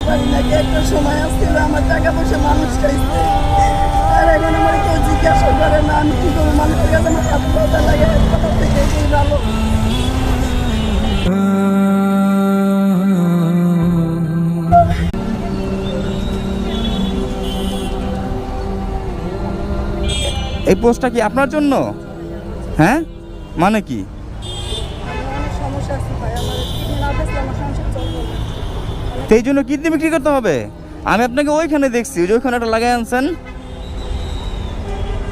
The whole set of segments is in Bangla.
পারি না। একটা সময় আসছিল আমার টাকা পয়সা মানুষ খাইছে, আর এখন আমার কেউ জিজ্ঞাসা করে না। আমি কি করবো? মানুষের কাছে আমার হাত পাতা লাগে, কোথা থেকে এই ভালো। এই পোস্টটা কি আপনার জন্য? হ্যাঁ, মানে কি? আমার অনেক সমস্যা আছে ভাই, আমার কিডনি না বেচলে আমার সংসার চলবে না। তো এই জন্য কিডনি বিক্রি করতে হবে? আমি আপনাকে ওইখানে দেখছি, ওই যে ওইখানে একটা লাগাই আনছেন।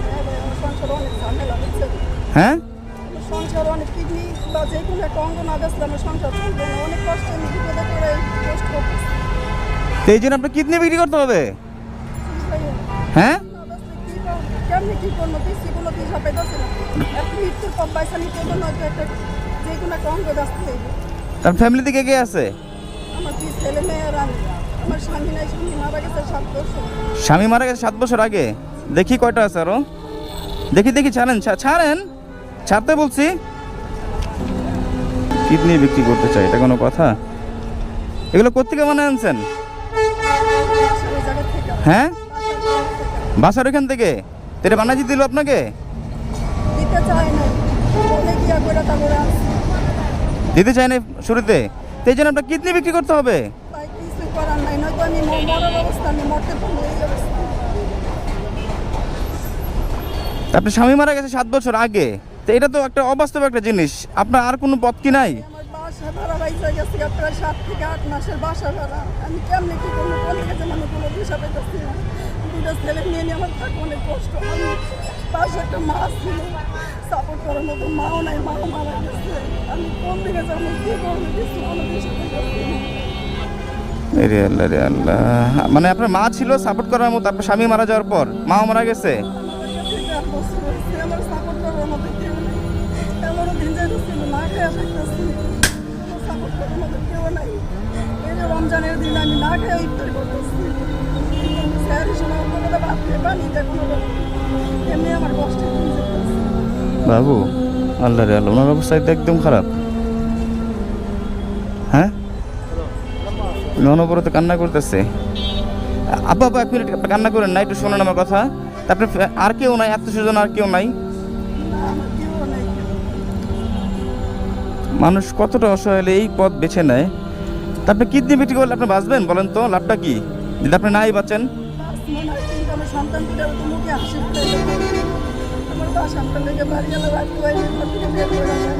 হ্যাঁ ভাই, আমার সংসার অনেক ঝামেলা বুঝছেন। হ্যাঁ, আমার সংসার অনেক, কিডনি বা যে কোনো একটা অঙ্গ না বেচলে আমার সংসার চলবে না। অনেক কষ্ট আমি বিপদে করে পোস্ট করতেছি তো এই জন্য আপনার কিডনি বিক্রি করতে হবে? ভাই। হ্যাঁ, না বেচলে কি করব? কেমনে কি করবো? কিছু কোনো দিশা পাইতেছি না। এক মৃত্যুর পর পয়সা নিতে জন্য একটা যে কোনো একটা অঙ্গ বেচতে হইবে। তার ফ্যামিলিতে কে কে আছে? আমার কি ছেলে মেয়ে আর আমি। আমার স্বামী নাই, স্বামী মারা গেছে 7 বছর। স্বামী মারা গেছে 7 বছর আগে। দেখি কয়টা আছে আরো, দেখি দেখি, ছাড়েন ছাড়েন, ছাড়তে বলছি। কিডনি বিক্রি করতে চাই, এটা কোনো কথা? এগুলো কোত্থেকে বানিয়ে আনছেন? সেই জায়গা থেকে হ্যাঁ, বাসার ওইখান থেকে? তো এটা বানাই দিল আপনাকে? দিতে চায় না, বলে গিয়া করে তারপরে আসছি। দিতে চাই না শুরুতে, তো এই জন্য আপনার কিডনি বিক্রি করতে হবে? তাই কিছু করার নাই, নয়তো আমি মরার অবস্থা, আমি মরতে পারবো এই অবস্থা। তা আপনার স্বামী মারা গেছে 7 বছর আগে, তো এটা তো একটা অবাস্তব একটা জিনিস। আপনার আর কোনো পথ কি নাই? আমার বাসা ভাড়া বাইসা গেছে প্রায় 7 থেকে 8 মাসের বাসা ভাড়া। আমি কেমনে কি করবো? কোন দিকে যে মানে কোনো দিশা পাইতেছি না। দুটো ছেলে নিয়ে নিয়ে আমার থাকতে অনেক কষ্ট। আমি পাশে একটা মা ছিল, সাপোর্ট করার মতো মাও নাই, মাও মারা গেছে। আমি কোন দিকে যাবো, কি করবো? কিছু কোনো দিশা পাইতেছি না। রে আল্লাহ রে আল্লাহ, মানে আপনার মা ছিল সাপোর্ট করার মতো, আপনার স্বামী মারা যাওয়ার পর মাও মারা গেছে? আমার কাছে 4 বছর হয়েছে, আমার সাপোর্ট করার মতো কেউ নেই। এমনও দিন যাইতেছিল না খেয়ে থাকতেছি, আমার সাপোর্ট করার মতো কেউ নাই। এই যে রমজানের দিন আমি না খেয়ে ইফতার করতেছি, স্যারের সময় অন্য কথা ভাত খেয়ে পানি দেয় কোনো রকম। এমনি আমার কষ্টের দিন যেতেছে। বাবু, আল্লাহ রে আল্লাহ, ওনার অবস্থা তো একদম খারাপ। হ্যাঁ, অনবরত কান্না করতেছে। আব্বা আব্বা, 1 মিনিট, আপনি কান্না করেন না, একটু শোনেন আমার কথা। তারপরে আর কেউ নাই, আত্মীয়স্বজন আর কেউ নাই? না, আমার কেউ নাই। মানুষ কতটা অসহায় হলে এই পথ বেছে নেয়। তা আপনি কিডনি বিক্রি করলে আপনি বাঁচবেন? বলেন তো, লাভটা কি যদি আপনি নাই বাঁচেন? মনে হয় কিন্তু আমার সন্তান দুটো তো মুখে হাসি ফুটাইতে পারে। আমার বাসা লেগে বাড়ি গেলে রাখতে পারি, ঘর থেকে বের করে দেয়।